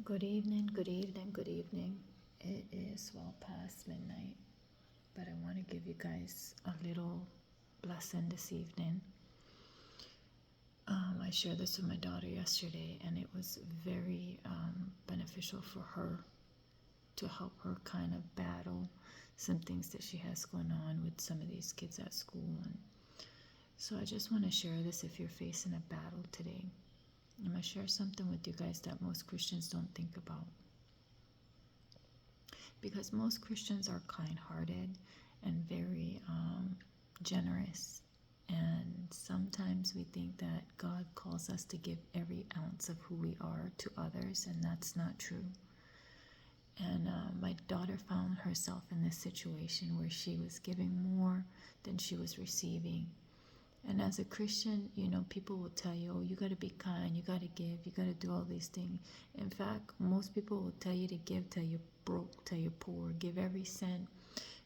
Good evening, good evening, good evening. It is well past midnight, but I want to give you guys a little blessing this evening. I shared this with my daughter yesterday, and it was very beneficial for her to help her kind of battle some things that she has going on with some of these kids at school. And so I just want to share this if you're facing a battle today. I'm going to share something with you guys that most Christians don't think about. Because most Christians are kind-hearted and very generous. And sometimes we think that God calls us to give every ounce of who we are to others, and that's not true. And my daughter found herself in this situation where she was giving more than she was receiving. And as a Christian, you know, people will tell you, oh, you got to be kind, you got to give, you got to do all these things. In fact, most people will tell you to give till you're broke, till you're poor, give every cent,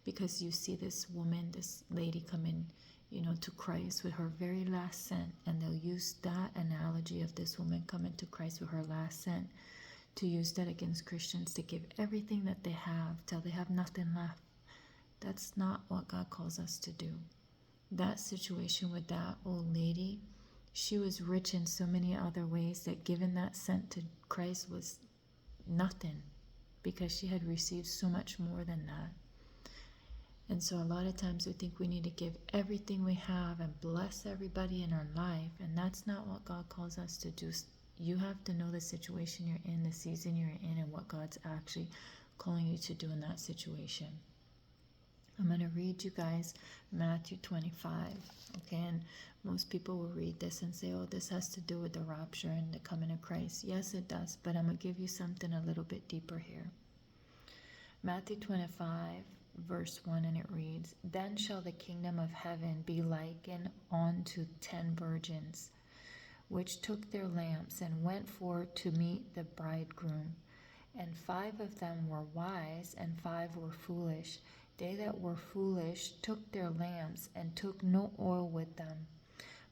because you see this woman, this lady coming, you know, to Christ with her very last cent. And they'll use that analogy of this woman coming to Christ with her last cent to use that against Christians, to give everything that they have till they have nothing left. That's not what God calls us to do. That situation with that old lady, she was rich in so many other ways that giving that cent to Christ was nothing, because she had received so much more than that. And so a lot of times we think we need to give everything we have and bless everybody in our life, and that's not what God calls us to do. You have to know the situation you're in, the season you're in, and what God's actually calling you to do in that situation. I'm going to read you guys Matthew 25, okay? And most people will read this and say, oh, this has to do with the rapture and the coming of Christ. Yes, it does, but I'm going to give you something a little bit deeper here. Matthew 25, verse 1, and it reads, Then shall the kingdom of heaven be likened unto 10 virgins, which took their lamps and went forth to meet the bridegroom. And 5 of them were wise, and 5 were foolish. They that were foolish took their lamps, and took no oil with them.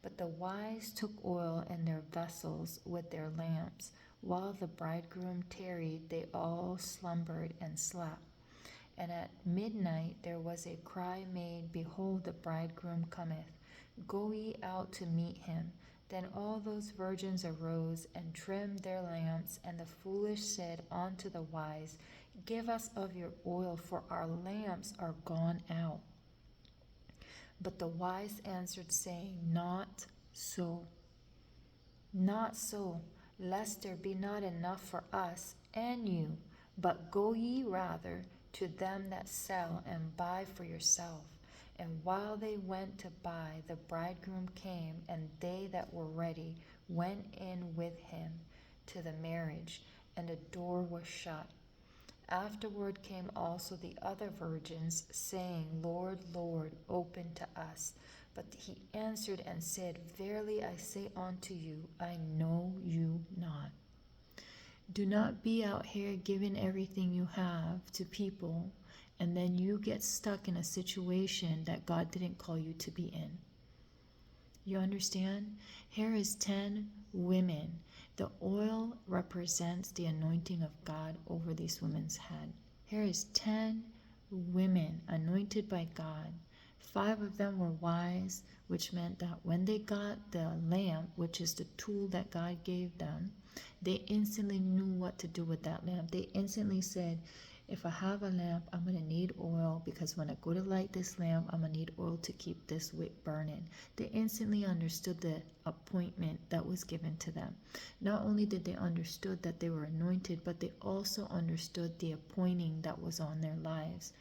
But the wise took oil in their vessels with their lamps. While the bridegroom tarried, they all slumbered and slept. And at midnight there was a cry made, Behold, the bridegroom cometh. Go ye out to meet him. Then all those virgins arose and trimmed their lamps. And the foolish said unto the wise, Give us of your oil, for our lamps are gone out. But the wise answered, saying, Not so, not so, lest there be not enough for us and you. But go ye rather to them that sell, and buy for yourself. And while they went to buy, the bridegroom came, and they that were ready went in with him to the marriage, and the door was shut. Afterward came also the other virgins, saying, Lord, Lord, open to us. But he answered and said, Verily I say unto you, I know you not. Do not be out here giving everything you have to people, and then you get stuck in a situation that God didn't call you to be in. You understand? Here is 10 women. The oil represents the anointing of God over these women's head. Here is 10 women anointed by God. 5 of them were wise, which meant that when they got the lamp, which is the tool that God gave them, they instantly knew what to do with that lamp. They instantly said, if I have a lamp, I'm going to need oil, because when I go to light this lamp, I'm going to need oil to keep this wick burning. They instantly understood the appointment that was given to them. Not only did they understood that they were anointed, but they also understood the appointing that was on their lives.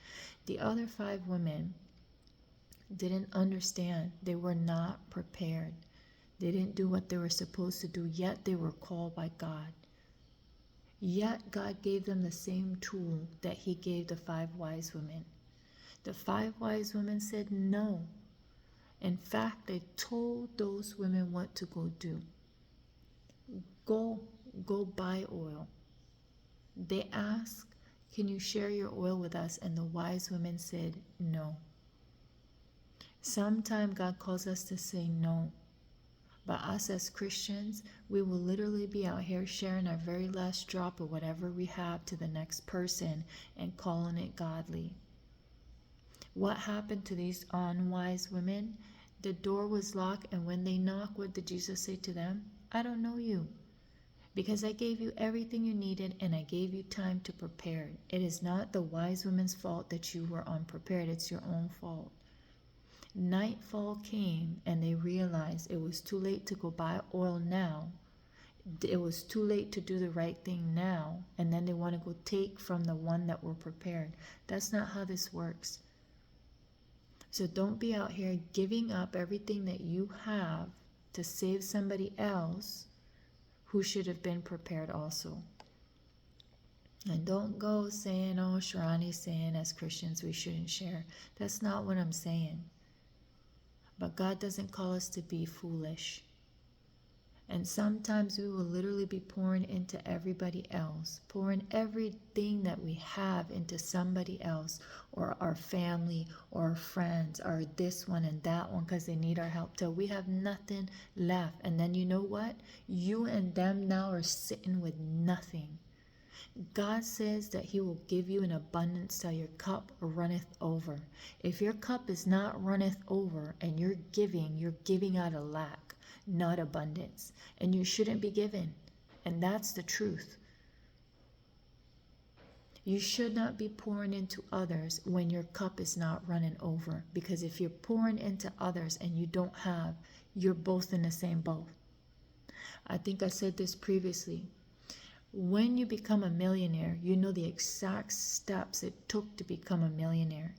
The other 5 women didn't understand. They were not prepared. They didn't do what they were supposed to do, yet they were called by God. Yet God gave them the same tool that he gave the 5 wise women. The 5 wise women said no. In fact, they told those women what to go do. Go buy oil. They asked, can you share your oil with us? And the wise women said no. Sometimes God calls us to say no. But us as Christians, we will literally be out here sharing our very last drop of whatever we have to the next person and calling it godly. What happened to these unwise women? The door was locked, and when they knocked, what did Jesus say to them? I don't know you, because I gave you everything you needed and I gave you time to prepare. It is not the wise woman's fault that you were unprepared. It's your own fault. Nightfall came and they realized it was too late to go buy oil now. It was too late to do the right thing now. And then they want to go take from the one that were prepared. That's not how this works. So don't be out here giving up everything that you have to save somebody else who should have been prepared also. And don't go saying, oh, Sharani's saying as Christians we shouldn't share. That's not what I'm saying. But God doesn't call us to be foolish. And sometimes we will literally be pouring into everybody else, pouring everything that we have into somebody else, or our family, or our friends, or this one and that one, because they need our help till we have nothing left. And then you know what? You and them now are sitting with nothing. God says that he will give you an abundance till your cup runneth over. If your cup is not runneth over and you're giving out of lack, not abundance. And you shouldn't be given. And that's the truth. You should not be pouring into others when your cup is not running over. Because if you're pouring into others and you don't have, you're both in the same boat. I think I said this previously. When you become a millionaire, you know the exact steps it took to become a millionaire.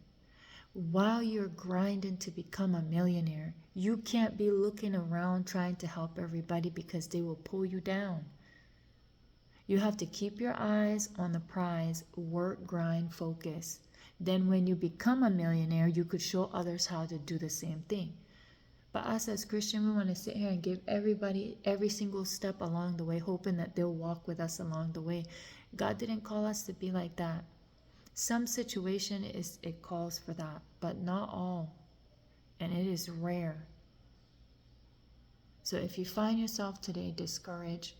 While you're grinding to become a millionaire, you can't be looking around trying to help everybody because they will pull you down. You have to keep your eyes on the prize, work, grind, focus. Then when you become a millionaire, you could show others how to do the same thing. But us as Christians, we want to sit here and give everybody every single step along the way, hoping that they'll walk with us along the way. God didn't call us to be like that. Some situation it calls for that, but not all. And it is rare. So if you find yourself today discouraged,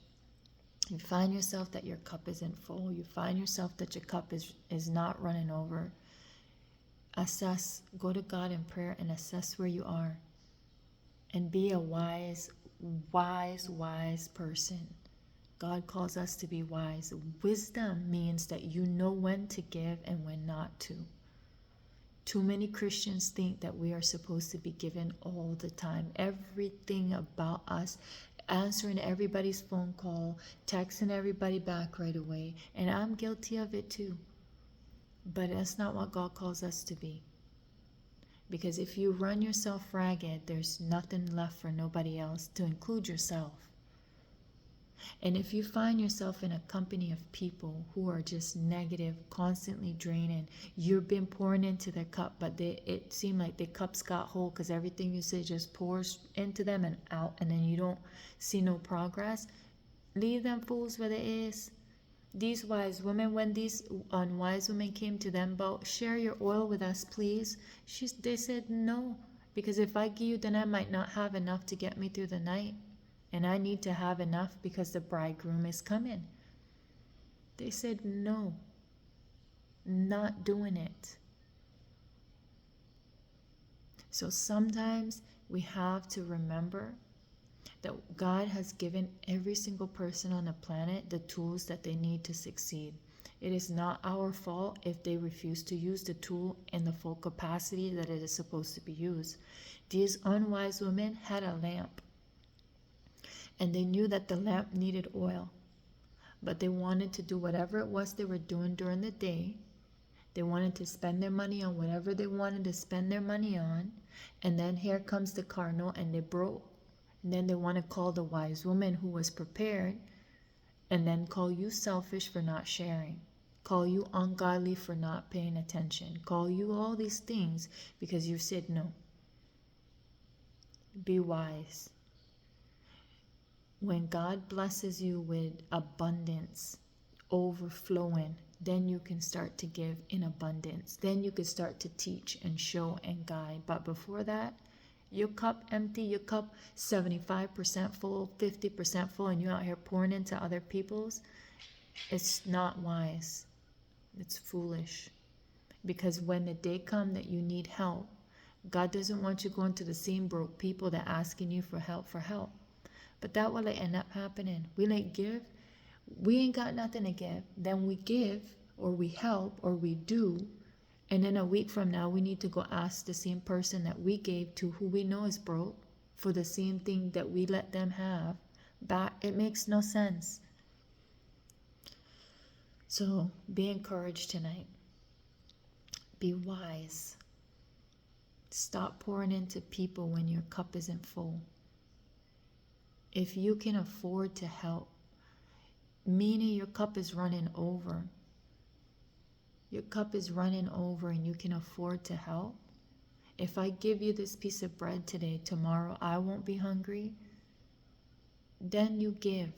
you find yourself that your cup isn't full, you find yourself that your cup is not running over, assess, go to God in prayer and assess where you are. And be a wise person. God calls us to be wise. Wisdom means that you know when to give and when not to. Too many Christians think that we are supposed to be given all the time. Everything about us, answering everybody's phone call, texting everybody back right away. And I'm guilty of it too. But that's not what God calls us to be. Because if you run yourself ragged, there's nothing left for nobody else, to include yourself. And if you find yourself in a company of people who are just negative, constantly draining, you've been pouring into their cup, but it seemed like their cups got whole because everything you say just pours into them and out, and then you don't see no progress, leave them fools where they is. These wise women, when these unwise women came to them about, share your oil with us, please. They said no, because if I give you, then I might not have enough to get me through the night. And I need to have enough because the bridegroom is coming. They said no, not doing it. So sometimes we have to remember that God has given every single person on the planet the tools that they need to succeed. It is not our fault if they refuse to use the tool in the full capacity that it is supposed to be used. These unwise women had a lamp, and they knew that the lamp needed oil, but they wanted to do whatever it was they were doing during the day. They wanted to spend their money on whatever they wanted to spend their money on, and then here comes the cardinal and they broke. And then they want to call the wise woman who was prepared, and then call you selfish for not sharing, call you ungodly for not paying attention, call you all these things because you said no. Be wise. When God blesses you with abundance, overflowing, then you can start to give in abundance. Then you can start to teach and show and guide. But before that, Your cup empty, your cup 75% full, 50% full, and you're out here pouring into other people's. It's not wise. It's foolish. Because when the day comes that you need help, God doesn't want you going to the same broke people that asking you for help. But that will end up happening. We give, we ain't got nothing to give. Then we give, or we help, or we do. And then a week from now, we need to go ask the same person that we gave to, who we know is broke, for the same thing that we let them have back. It makes no sense. So be encouraged tonight. Be wise. Stop pouring into people when your cup isn't full. If you can afford to help, meaning your cup is running over. Your cup is running over and you can afford to help. If I give you this piece of bread today, tomorrow I won't be hungry. Then you give.